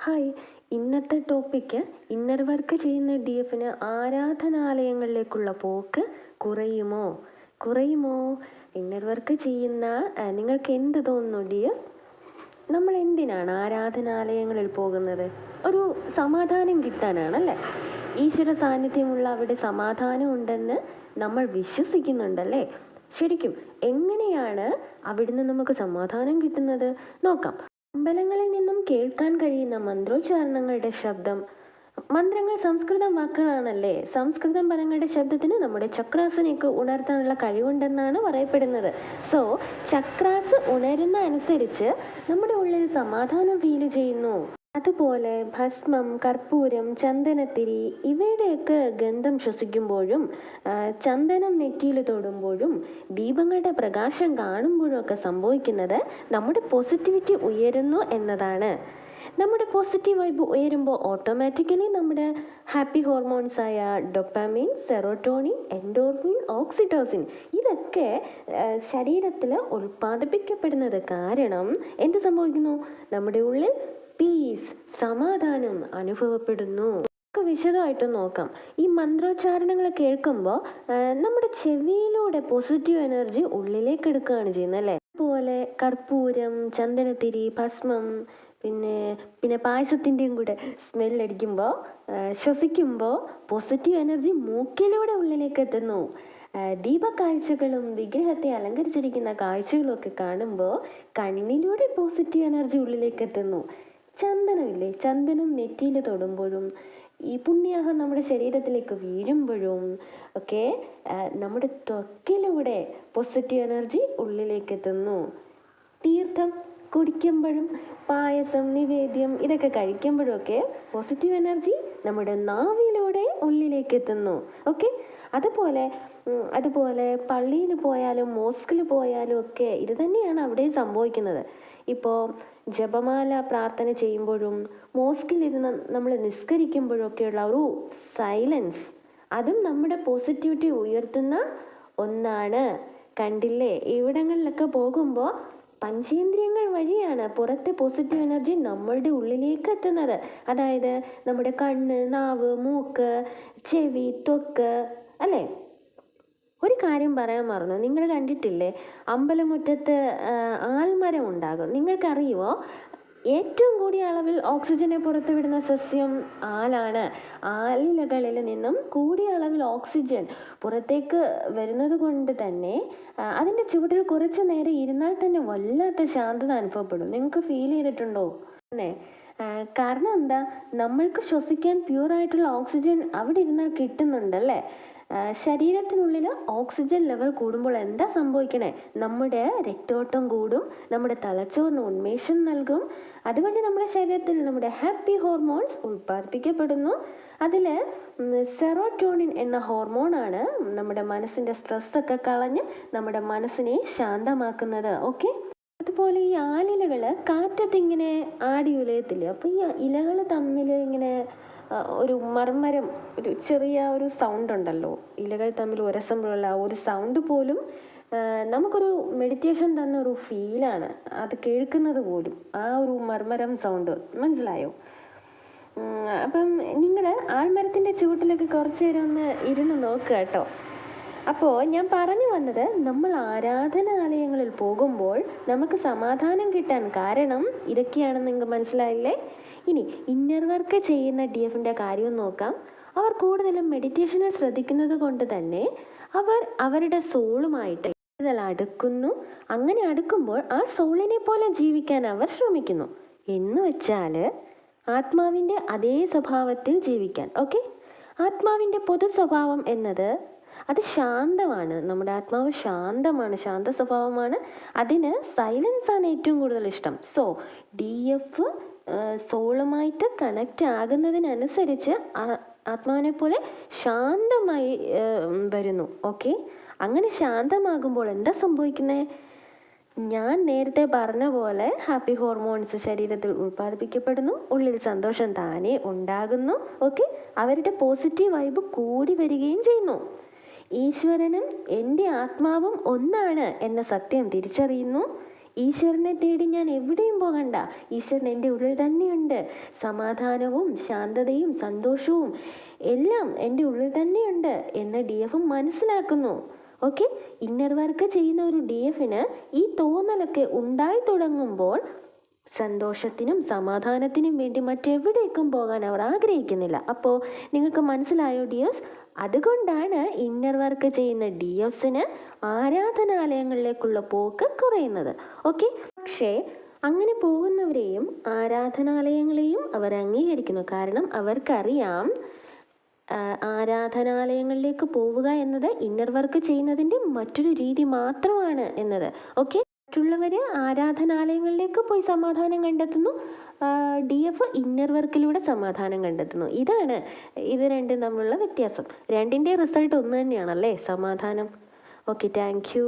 Hi, ഇന്നത്തെ topic inner work ചെയ്യുന്ന DFന് ആരാധനാലയങ്ങളിലേക്കുള്ള പോക്ക് കുറയുമോ? ഇന്നർ വർക്ക് ചെയ്യുന്ന നിങ്ങൾക്ക് എന്ത് തോന്നുന്നു DF? നമ്മൾ എന്തിനാണ് ആരാധനാലയങ്ങളിൽ പോകുന്നത്? ഒരു സമാധാനം കിട്ടാനാണല്ലേ? ഈശ്വര സാന്നിധ്യമുള്ള അവിടെ സമാധാനം ഉണ്ടെന്ന് നമ്മൾ വിശ്വസിക്കുന്നുണ്ടല്ലേ? ശരിക്കും എങ്ങനെയാണ് അവിടുന്ന് നമുക്ക് സമാധാനം കിട്ടുന്നത്? നോക്കാം. അമ്പലങ്ങളിൽ നിന്നും കേൾക്കാൻ കഴിയുന്ന മന്ത്രോച്ചാരണങ്ങളുടെ ശബ്ദം. മന്ത്രങ്ങൾ സംസ്കൃതം വാക്കുകളാണല്ലേ? സംസ്കൃതം പദങ്ങളുടെ ശബ്ദത്തിന് നമ്മുടെ ചക്രാസിനെയൊക്കെ ഉണർത്താനുള്ള കഴിവുണ്ടെന്നാണ് പറയപ്പെടുന്നത്. സോ ചക്രാസ് ഉണരുന്ന അനുസരിച്ച് നമ്മുടെ ഉള്ളിൽ സമാധാനം ഫീൽ ചെയ്യുന്നു. അതുപോലെ ഭസ്മം, കർപ്പൂരം, ചന്ദനത്തിരി ഇവയുടെയൊക്കെ ഗന്ധം ശ്വസിക്കുമ്പോഴും ചന്ദനം നെറ്റിയിൽ തൊടുമ്പോഴും ദീപങ്ങളുടെ പ്രകാശം കാണുമ്പോഴും ഒക്കെ സംഭവിക്കുന്നത് നമ്മുടെ പോസിറ്റിവിറ്റി ഉയരുന്നു എന്നതാണ്. നമ്മുടെ പോസിറ്റീവ് വൈബ് ഉയരുമ്പോൾ ഓട്ടോമാറ്റിക്കലി നമ്മുടെ ഹാപ്പി ഹോർമോൺസായ ഡൊപ്പാമിൻ, സെറോട്ടോണിൻ, എൻഡോർഫിൻ, ഓക്സിറ്റോസിൻ ഇതൊക്കെ ശരീരത്തിൽ ഉൽപ്പാദിപ്പിക്കപ്പെടുന്നത് കാരണം എന്ത് സംഭവിക്കുന്നു? നമ്മുടെ ഉള്ളിൽ പീസ്, സമാധാനം അനുഭവപ്പെടുന്നു. നമുക്ക് വിശദമായിട്ട് നോക്കാം. ഈ മന്ത്രോച്ചാരണങ്ങൾ കേൾക്കുമ്പോൾ നമ്മുടെ ചെവിയിലൂടെ പോസിറ്റീവ് എനർജി ഉള്ളിലേക്ക് എടുക്കുകയാണ് ചെയ്യുന്നത് അല്ലേ? അതുപോലെ കർപ്പൂരം, ചന്ദനത്തിരി, ഭസ്മം, പിന്നെ പായസത്തിൻ്റെയും കൂടെ സ്മെല്ലടിക്കുമ്പോൾ ശ്വസിക്കുമ്പോൾ പോസിറ്റീവ് എനർജി മൂക്കിലൂടെ ഉള്ളിലേക്ക് എത്തുന്നു. ദീപക്കാഴ്ചകളും വിഗ്രഹത്തെ അലങ്കരിച്ചിരിക്കുന്ന കാഴ്ചകളും ഒക്കെ കാണുമ്പോൾ കണ്ണിലൂടെ പോസിറ്റീവ് എനർജി ഉള്ളിലേക്ക് എത്തുന്നു. ചന്ദനമില്ലേ, ചന്ദനം നെറ്റിയിൽ തൊടുമ്പോഴും ഈ പുണ്യാഹം നമ്മുടെ ശരീരത്തിലേക്ക് വീഴുമ്പോഴും ഒക്കെ നമ്മുടെ ത്വക്കിലൂടെ പോസിറ്റീവ് എനർജി ഉള്ളിലേക്ക് എത്തുന്നു. തീർത്ഥം കുടിക്കുമ്പോഴും പായസം, നിവേദ്യം ഇതൊക്കെ കഴിക്കുമ്പോഴൊക്കെ പോസിറ്റീവ് എനർജി നമ്മുടെ നാവിലൂടെ ഉള്ളിലേക്ക് എത്തുന്നു. ഓക്കെ, അതുപോലെ പള്ളിയിൽ പോയാലും മോസ്കിൽ പോയാലും ഒക്കെ ഇത് തന്നെയാണ് അവിടെ സംഭവിക്കുന്നത്. ഇപ്പോൾ ജപമാല പ്രാർത്ഥന ചെയ്യുമ്പോഴും മോസ്കിൽ ഇരുന്ന് നമ്മൾ നിസ്കരിക്കുമ്പോഴൊക്കെയുള്ള ഒരു സൈലൻസ്, അതും നമ്മുടെ പോസിറ്റിവിറ്റി ഉയർത്തുന്ന ഒന്നാണ്. കണ്ടില്ലേ? ഇവിടങ്ങളിലൊക്കെ പോകുമ്പോൾ പഞ്ചേന്ദ്രിയങ്ങൾ വഴിയാണ് പുറത്തെ പോസിറ്റീവ് എനർജി നമ്മളുടെ ഉള്ളിലേക്ക് എത്തുന്നത്. അതായത് നമ്മുടെ കണ്ണ്, നാവ്, മൂക്ക്, ചെവി, ത്വക്ക് അല്ലേ? ഒരു കാര്യം പറയാൻ മറന്നു. നിങ്ങൾ കണ്ടിട്ടില്ലേ അമ്പലമുറ്റത്ത് ആൽമരം ഉണ്ടാകും? നിങ്ങൾക്കറിയുമോ? ഏറ്റവും കൂടിയ അളവിൽ ഓക്സിജനെ പുറത്തുവിടുന്ന സസ്യം ആലാണ്. ആലിലകളിൽ നിന്നും കൂടിയ അളവിൽ ഓക്സിജൻ പുറത്തേക്ക് വരുന്നത് കൊണ്ട് തന്നെ അതിൻ്റെ ചുവട്ടിൽ കുറച്ചു നേരം ഇരുന്നാൽ തന്നെ വല്ലാത്ത ശാന്തത അനുഭവപ്പെടും. നിങ്ങൾക്ക് ഫീൽ ചെയ്തിട്ടുണ്ടോ? കാരണം എന്താ? നമ്മൾക്ക് ശ്വസിക്കാൻ പ്യൂറായിട്ടുള്ള ഓക്സിജൻ അവിടെ ഇരുന്നാൽ കിട്ടുന്നുണ്ടല്ലേ? ശരീരത്തിനുള്ളിൽ ഓക്സിജൻ ലെവൽ കൂടുമ്പോൾ എന്താ സംഭവിക്കണേ? നമ്മുടെ രക്തോട്ടം കൂടും, നമ്മുടെ തലച്ചോറിന് ഉന്മേഷം നൽകും. അതുവഴി നമ്മുടെ ശരീരത്തിൽ നമ്മുടെ ഹാപ്പി ഹോർമോൺസ് ഉൽപ്പാദിപ്പിക്കപ്പെടുന്നു. അതിൽ സെറോട്ടോണിൻ എന്ന ഹോർമോണാണ് നമ്മുടെ മനസ്സിൻ്റെ സ്ട്രെസ്സൊക്കെ കളഞ്ഞ് നമ്മുടെ മനസ്സിനെ ശാന്തമാക്കുന്നത്. ഓക്കെ, അതുപോലെ ഈ ആലിലകൾ കാറ്റത്തിങ്ങനെ ആടി ഉലയത്തില്ലേ? അപ്പോൾ ഈ ഇലകൾ തമ്മിൽ ഇങ്ങനെ ഒരു മർമരം, ഒരു ചെറിയ ഒരു സൗണ്ട് ഉണ്ടല്ലോ, ഇലകൾ തമ്മിൽ ഉരസുമ്പോഴുള്ള ഒരു സൗണ്ട് പോലും നമുക്കൊരു മെഡിറ്റേഷൻ തന്ന ഒരു ഫീലാണ് അത് കേൾക്കുന്നത് പോലും. ആ ഒരു മർമരം സൗണ്ട് മനസ്സിലായോ? അപ്പം നിങ്ങൾ ആൽമരത്തിൻ്റെ ചുവട്ടിലൊക്കെ കുറച്ച് നേരം ഒന്ന് ഇരുന്ന് നോക്കുക കേട്ടോ. അപ്പോൾ ഞാൻ പറഞ്ഞു വന്നത്, നമ്മൾ ആരാധനാലയങ്ങളിൽ പോകുമ്പോൾ നമുക്ക് സമാധാനം കിട്ടാൻ കാരണം ഇതൊക്കെയാണെന്ന് നിങ്ങൾക്ക് മനസ്സിലായില്ലേ? ഇനി ഇന്നർ വർക്ക് ചെയ്യുന്ന DFൻ്റെ കാര്യം നോക്കാം. അവർ കൂടുതലും മെഡിറ്റേഷനിൽ ശ്രദ്ധിക്കുന്നത് കൊണ്ട് തന്നെ അവർ അവരുടെ സോളുമായിട്ട് കൂടുതൽ അടുക്കുന്നു. അങ്ങനെ അടുക്കുമ്പോൾ ആ സോളിനെ പോലെ ജീവിക്കാൻ അവർ ശ്രമിക്കുന്നു. എന്ന് വെച്ചാൽ ആത്മാവിൻ്റെ അതേ സ്വഭാവത്തിൽ ജീവിക്കാൻ. ഓക്കെ, ആത്മാവിൻ്റെ പൊതു സ്വഭാവം എന്നത് അത് ശാന്തമാണ്. നമ്മുടെ ആത്മാവ് ശാന്തമാണ്, ശാന്ത സ്വഭാവമാണ്. അതിന് സൈലൻസ് ആണ് ഏറ്റവും കൂടുതൽ ഇഷ്ടം. സോ DF സോളുമായിട്ട് കണക്റ്റ് ആകുന്നതിനനുസരിച്ച് ആത്മാവിനെ പോലെ ശാന്തമായി വരുന്നു. ഓക്കെ, അങ്ങനെ ശാന്തമാകുമ്പോൾ എന്താ സംഭവിക്കുന്നത്? ഞാൻ നേരത്തെ പറഞ്ഞ പോലെ ഹാപ്പി ഹോർമോൺസ് ശരീരത്തിൽ ഉൽപ്പാദിപ്പിക്കപ്പെടുന്നു, ഉള്ളിൽ സന്തോഷം താനേ ഉണ്ടാകുന്നു. ഓക്കെ, അവരുടെ പോസിറ്റീവ് വൈബ് കൂടി വരികയും ചെയ്യുന്നു. ഈശ്വരനും എൻ്റെ ആത്മാവും ഒന്നാണ് എന്ന സത്യം തിരിച്ചറിയുന്നു. ഈശ്വരനെ തേടി ഞാൻ എവിടെയും പോകണ്ട, ഈശ്വരൻ എൻ്റെ ഉള്ളിൽ തന്നെയുണ്ട്. സമാധാനവും ശാന്തതയും സന്തോഷവും എല്ലാം എൻ്റെ ഉള്ളിൽ തന്നെയുണ്ട് എന്ന് DF മനസ്സിലാക്കുന്നു. ഓക്കെ, ഇന്നർ വർക്ക് ചെയ്യുന്ന ഒരു DFന് ഈ തോന്നലൊക്കെ ഉണ്ടായി തുടങ്ങുമ്പോൾ സന്തോഷത്തിനും സമാധാനത്തിനും വേണ്ടി മറ്റെവിടേക്കും പോകാൻ അവർ ആഗ്രഹിക്കുന്നില്ല. അപ്പോൾ നിങ്ങൾക്ക് മനസ്സിലായോ ഡിയേഴ്സ്? അതുകൊണ്ടാണ് ഇന്നർ വർക്ക് ചെയ്യുന്ന DFസിന് ആരാധനാലയങ്ങളിലേക്കുള്ള പോക്ക് കുറയുന്നത്. ഓക്കെ, പക്ഷേ അങ്ങനെ പോകുന്നവരെയും ആരാധനാലയങ്ങളെയും അവർ അംഗീകരിക്കുന്നു. കാരണം അവർക്കറിയാം ആരാധനാലയങ്ങളിലേക്ക് പോവുക എന്നത് ഇന്നർ വർക്ക് ചെയ്യുന്നതിൻ്റെ മറ്റൊരു രീതി മാത്രമാണ് എന്നത്. ഓക്കെ, മറ്റുള്ളവർ ആരാധനാലയങ്ങളിലേക്ക് പോയി സമാധാനം കണ്ടെത്തുന്നു, DF ഇന്നർ വർക്കിലൂടെ സമാധാനം കണ്ടെത്തുന്നു. ഇതാണ് ഇത് രണ്ടും തമ്മിലുള്ള വ്യത്യാസം. രണ്ടിൻ്റെ റിസൾട്ട് ഒന്ന് തന്നെയാണല്ലേ, സമാധാനം. Okay, thank you.